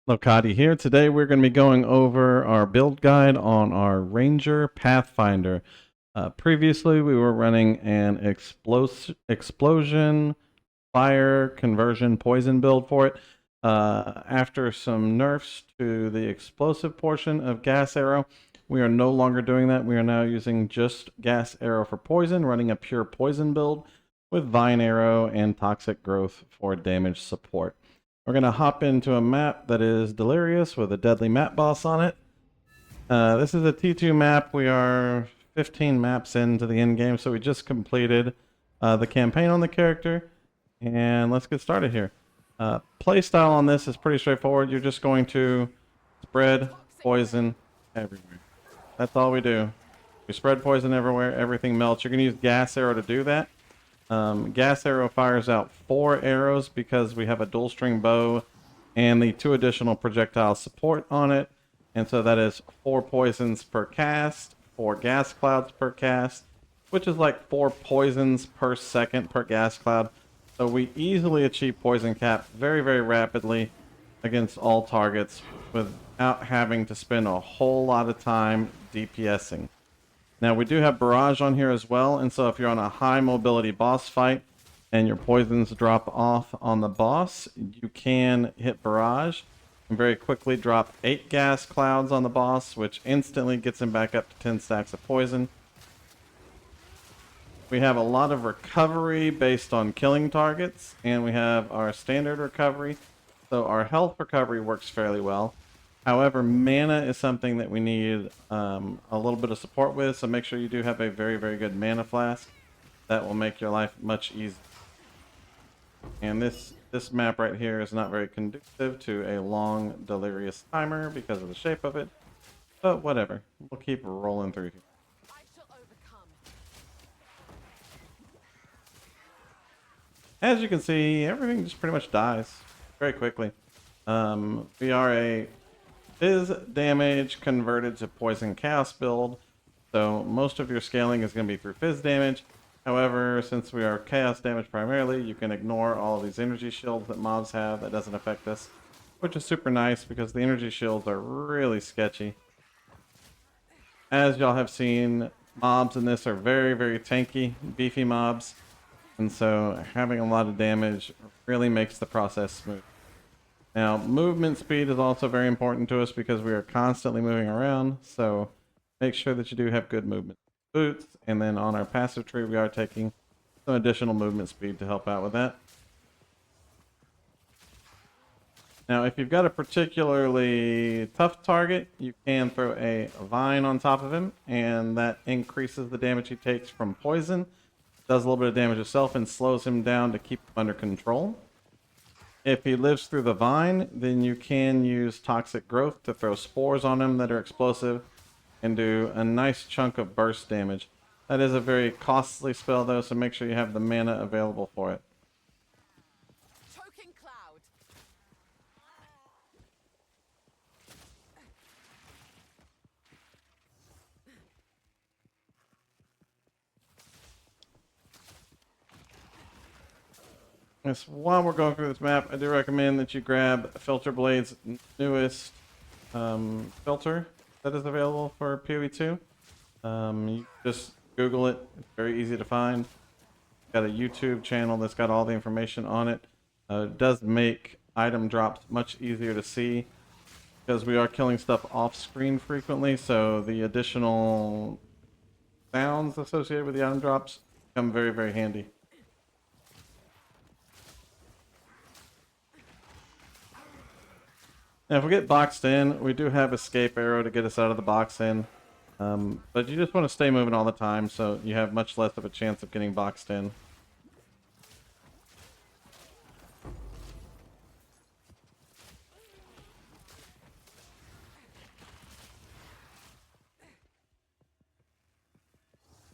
Lokati here. Today we're going to be going over our build guide on our Ranger Pathfinder. Previously we were running an explosion, fire, conversion, poison build for it. After some nerfs to the explosive portion of gas arrow, we are no longer doing that. We are now using just gas arrow for poison, running a pure poison build with vine arrow and toxic growth for damage support. We're going to hop into a map that is Delirious with a deadly map boss on it. This is a T2 map. We are 15 maps into the end game, so we just completed the campaign on the character. And let's get started here. Playstyle on this is pretty straightforward. You're just going to spread poison everywhere. That's all we do. We spread poison everywhere, everything melts. You're going to use gas arrow to do that. Gas arrow fires out 4 arrows because we have a dual string bow and the 2 additional projectile support on it. And so that is 4 poisons per cast, 4 gas clouds per cast, which is like 4 poisons per second per gas cloud. So we easily achieve poison cap very, very rapidly against all targets without having to spend a whole lot of time DPSing. Now we do have barrage on here as well, and so if you're on a high mobility boss fight and your poisons drop off on the boss, you can hit barrage and very quickly drop 8 gas clouds on the boss, which instantly gets him back up to 10 stacks of poison. We have a lot of recovery based on killing targets, and we have our standard recovery, so our health recovery works fairly well. However, mana is something that we need a little bit of support with, so make sure you do have a very, very good mana flask. That will make your life much easier. And this map right here is not very conducive to a long delirious timer because of the shape of it, but whatever. We'll keep rolling through here. As you can see, everything just pretty much dies very quickly. We are a Fizz damage converted to poison chaos build, so most of your scaling is going to be through Fizz damage. However, since we are chaos damage primarily, you can ignore all of these energy shields that mobs have. That doesn't affect us, which is super nice because the energy shields are really sketchy. As y'all have seen, mobs in this are very, very tanky, beefy mobs, and so having a lot of damage really makes the process smooth. Now, movement speed is also very important to us because we are constantly moving around, so make sure that you do have good movement boots, and then on our passive tree we are taking some additional movement speed to help out with that. Now, if you've got a particularly tough target, you can throw a vine on top of him, and that increases the damage he takes from poison, does a little bit of damage itself, and slows him down to keep him under control. If he lives through the vine, then you can use toxic growth to throw spores on him that are explosive and do a nice chunk of burst damage. That is a very costly spell though, so make sure you have the mana available for it. Choking cloud. Yes, while we're going through this map, I do recommend that you grab Filter Blade's newest filter that is available for PoE2. You just Google it. It's very easy to find. Got a YouTube channel that's got all the information on it. It does make item drops much easier to see because we are killing stuff off screen frequently, so the additional sounds associated with the item drops come very, very handy. Now, if we get boxed in, we do have escape arrow to get us out of the box in. But you just want to stay moving all the time, so you have much less of a chance of getting boxed in.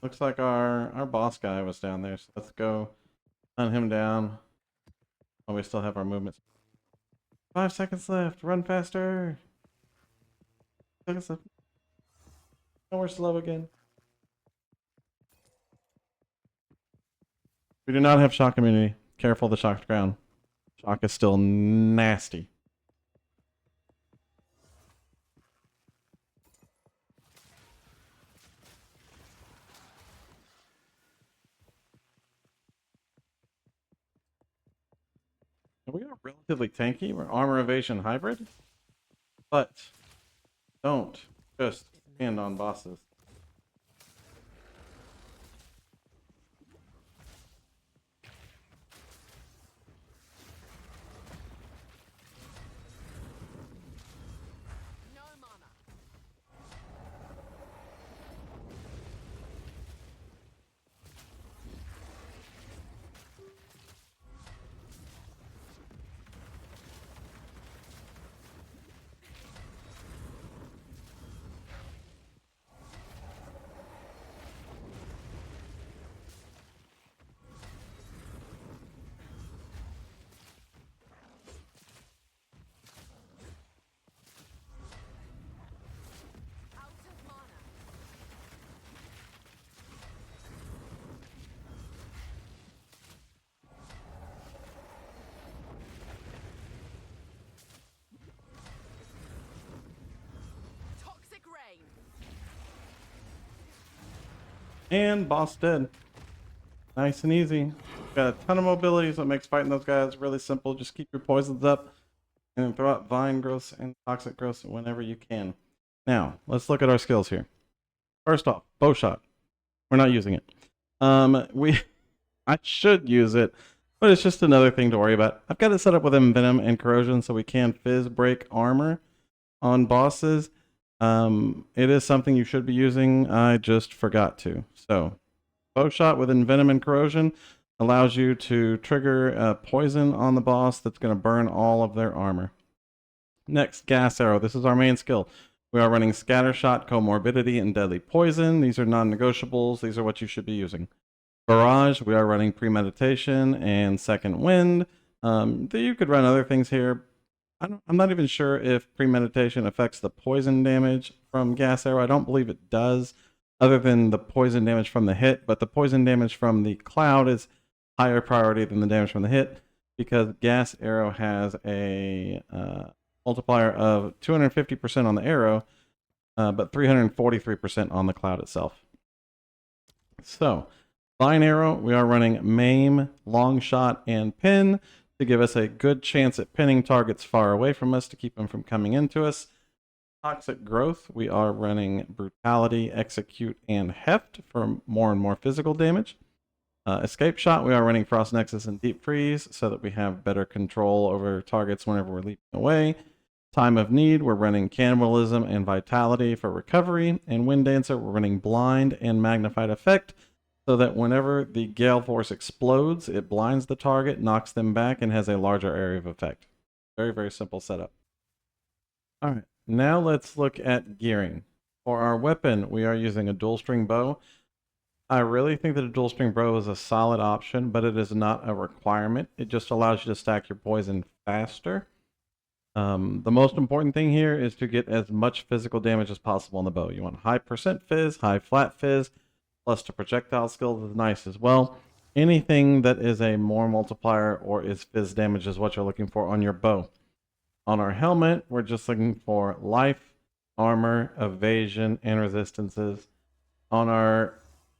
Looks like our boss guy was down there, so let's go hunt him down while we still have our movements. 5 seconds left. Run faster. Seconds left. Oh, we're slow again. We do not have shock immunity. Careful the shocked ground. Shock is still nasty. We are relatively tanky. We're armor evasion hybrid, but don't just stand on bosses. And boss dead. Nice and easy. Got a ton of mobility, so it makes fighting those guys really simple. Just keep your poisons up and throw out vine growths and toxic growths whenever you can. Now, let's look at our skills here. First off, bow shot. We're not using it. I should use it, but it's just another thing to worry about. I've got it set up with envenom and corrosion so we can fizz break armor on bosses. It is something you should be using. I just forgot to. So, bow shot with envenom and corrosion allows you to trigger poison on the boss that's going to burn all of their armor. Next, gas arrow. This is our main skill. We are running scatter shot, comorbidity, and deadly poison. These are non-negotiables. These are what you should be using. Barrage, we are running premeditation and second wind. You could run other things here. I'm not even sure if premeditation affects the poison damage from gas arrow. I don't believe it does, other than the poison damage from the hit. But the poison damage from the cloud is higher priority than the damage from the hit, because gas arrow has a multiplier of 250% on the arrow, but 343% on the cloud itself. So, vine arrow, we are running maim, long shot, and pin to give us a good chance at pinning targets far away from us to keep them from coming into us. Toxic growth, we are running brutality, execute, and heft for more and more physical damage. Escape shot, we are running frost nexus and deep freeze so that we have better control over targets whenever we're leaping away. Time of need, we're running cannibalism and vitality for recovery. And wind dancer, we're running blind and magnified effect, so that whenever the gale force explodes, it blinds the target, knocks them back, and has a larger area of effect. Very, very simple setup. All right, now let's look at gearing. For our weapon, we are using a dual string bow. I really think that a dual string bow is a solid option, but it is not a requirement. It just allows you to stack your poison faster. The most important thing here is to get as much physical damage as possible on the bow. You want high percent fizz, high flat fizz, plus the projectile skills is nice as well. Anything that is a more multiplier or is fizz damage is what you're looking for on your bow. On our helmet, we're just looking for life, armor, evasion, and resistances. On our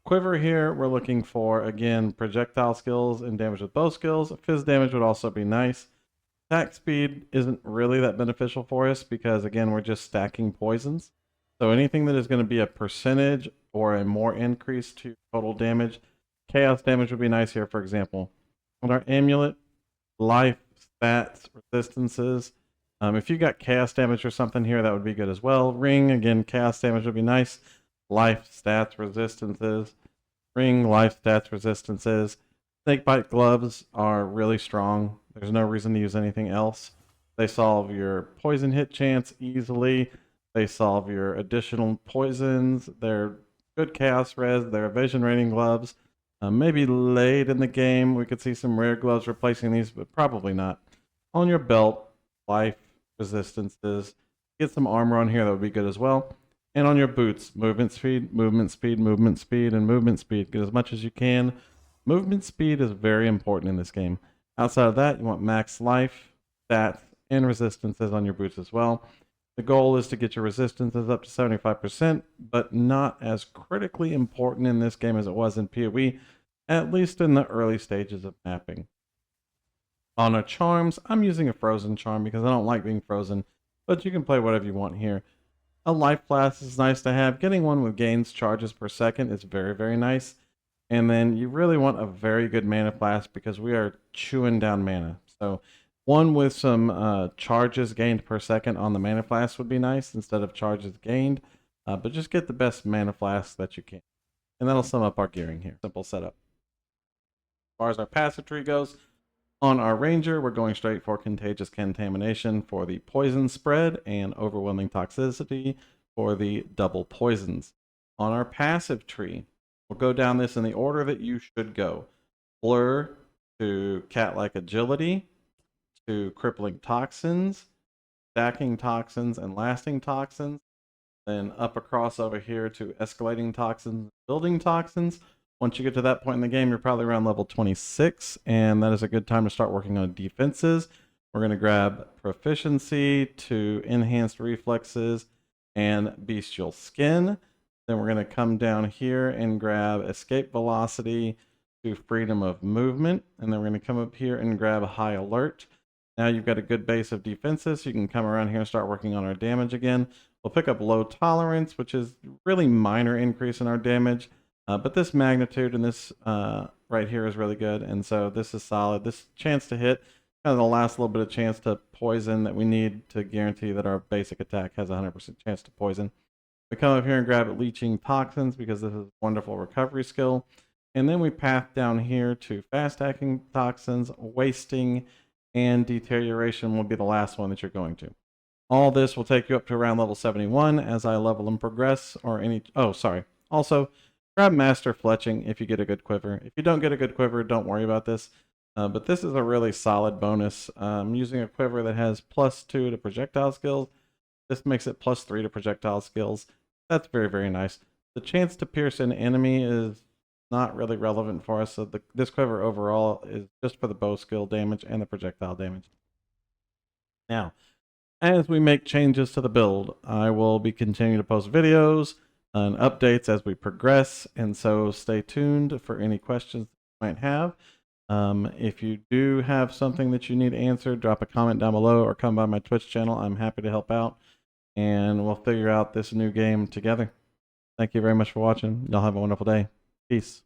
quiver here, we're looking for, again, projectile skills and damage with bow skills. Fizz damage would also be nice. Attack speed isn't really that beneficial for us because, again, we're just stacking poisons. So anything that is going to be a percentage or a more increase to total damage, chaos damage would be nice here, for example. On our amulet, life, stats, resistances. If you got chaos damage or something here, that would be good as well. Ring, again, chaos damage would be nice. Life, stats, resistances. Ring, life, stats, resistances. Snakebite gloves are really strong. There's no reason to use anything else. They solve your poison hit chance easily. They solve your additional poisons. They're good chaos res. They're evasion rating gloves. Maybe late in the game we could see some rare gloves replacing these, but probably not. On your belt, life, resistances. Get some armor on here, that would be good as well. And on your boots, movement speed, movement speed, movement speed, and movement speed. Get as much as you can. Movement speed is very important in this game. Outside of that, you want max life, stats, and resistances on your boots as well. The goal is to get your resistances up to 75%, but not as critically important in this game as it was in PoE, at least in the early stages of mapping. On our charms, I'm using a frozen charm because I don't like being frozen, but you can play whatever you want here. A life flask is nice to have. Getting one with gains charges per second is very, very nice. And then you really want a very good mana flask because we are chewing down mana. So one with some charges gained per second on the mana flask would be nice instead of charges gained. But just get the best mana flask that you can. And that'll sum up our gearing here. Simple setup. As far as our passive tree goes, on our ranger, we're going straight for contagious contamination for the poison spread and overwhelming toxicity for the double poisons. On our passive tree, we'll go down this in the order that you should go. Blur to Catlike agility, to Crippling Toxins, Stacking Toxins, and Lasting Toxins. Then up across over here to Escalating Toxins, Building Toxins. Once you get to that point in the game, you're probably around level 26, and that is a good time to start working on defenses. We're going to grab Proficiency to Enhanced Reflexes and Bestial Skin. Then we're going to come down here and grab Escape Velocity to Freedom of Movement. And then we're going to come up here and grab High Alert. Now you've got a good base of defenses, so you can come around here and start working on our damage again. We'll pick up Low Tolerance, which is really minor increase in our damage. But this magnitude and this right here is really good. And so this is solid. This chance to hit kind of the last little bit of chance to poison that we need to guarantee that our basic attack has a 100% chance to poison. We come up here and grab Leeching Toxins because this is a wonderful recovery skill. And then we path down here to Fast Stacking Toxins, Wasting, and Deterioration will be the last one that you're going to. All this will take you up to around level 71 as I level and progress or any... Oh, sorry. Also, grab Master Fletching if you get a good quiver. If you don't get a good quiver, don't worry about this. But this is a really solid bonus. I'm using a quiver that has +2 to projectile skills. This makes it +3 to projectile skills. That's very, very nice. The chance to pierce an enemy is not really relevant for us. So this quiver overall is just for the bow skill damage and the projectile damage. Now, as we make changes to the build, I will be continuing to post videos and updates as we progress, and so stay tuned for any questions you might have. If you do have something that you need answered, drop a comment down below or come by my Twitch channel. I'm happy to help out, and we'll figure out this new game together. Thank you very much for watching. Y'all have a wonderful day. Peace.